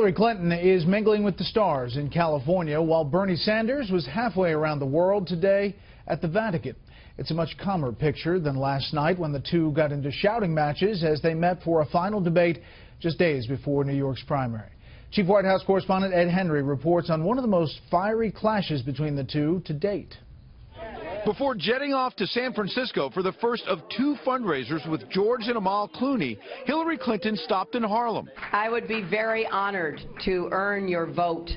Hillary Clinton is mingling with the stars in California, while Bernie Sanders was halfway around the world today at the Vatican. It's a much calmer picture than last night when the two got into shouting matches as they met for a final debate just days before New York's primary. Chief White House correspondent Ed Henry reports on one of the most fiery clashes between the two to date. Before jetting off to San Francisco for the first of two fundraisers with George and Amal Clooney, Hillary Clinton stopped in Harlem. I would be very honored to earn your vote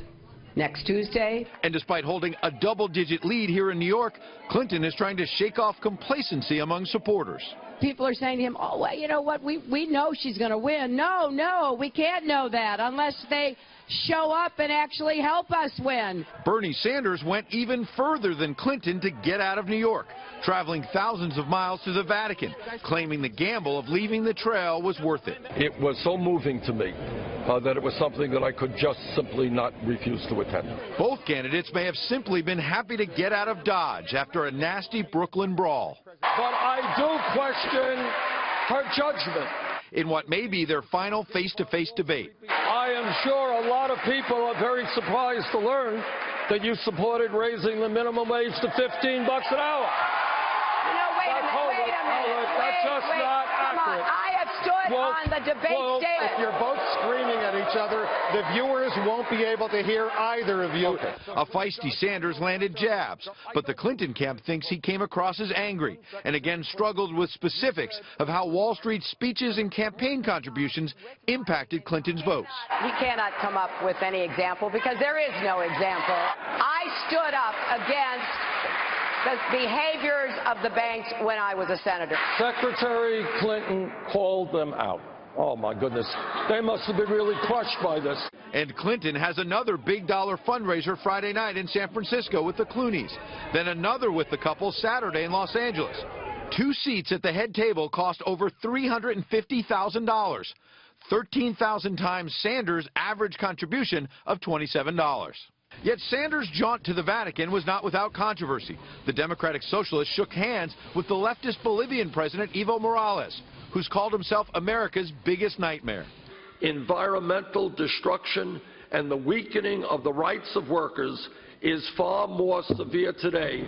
next Tuesday. And despite holding a double-digit lead here in New York, Clinton is trying to shake off complacency among supporters. People are saying to him, oh, well, you know what, we know she's going to win. No, we can't know that unless they show up and actually help us win. Bernie Sanders went even further than Clinton to get out of New York, traveling thousands of miles to the Vatican, claiming the gamble of leaving the trail was worth it. It was so moving to me that it was something that I could just simply not refuse to attend. Both candidates may have simply been happy to get out of Dodge after a nasty Brooklyn brawl. But I do question her judgment in what may be their final face-to-face debate. I am sure a lot of people are very surprised to learn that you supported raising the minimum wage to $15 an hour. You know, wait a minute. That's just not accurate. I have stood on the debate stage. If you're both screaming at each other, the viewers won't be able to hear either of you. A feisty Sanders landed jabs, but the Clinton camp thinks he came across as angry and again struggled with specifics of how Wall Street's speeches and campaign contributions impacted Clinton's votes. He cannot come up with any example because there is no example. I stood up against the behaviors of the banks when I was a senator. Secretary Clinton called them out. Oh, my goodness. They must have been really crushed by this. And Clinton has another big-dollar fundraiser Friday night in San Francisco with the Clooneys. Then another with the couple Saturday in Los Angeles. 2 seats at the head table cost over $350,000. 13,000 times Sanders' average contribution of $27. Yet Sanders' jaunt to the Vatican was not without controversy. The Democratic Socialists shook hands with the leftist Bolivian president Evo Morales, who's called himself America's biggest nightmare. Environmental destruction and the weakening of the rights of workers is far more severe today.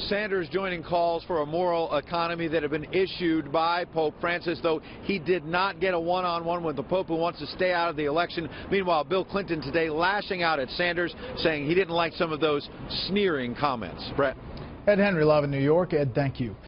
Sanders joining calls for a moral economy that have been issued by Pope Francis, though he did not get a one-on-one with the Pope, who wants to stay out of the election. Meanwhile, Bill Clinton today lashing out at Sanders, saying he didn't like some of those sneering comments. Brett. Ed Henry live in New York. Ed, thank you.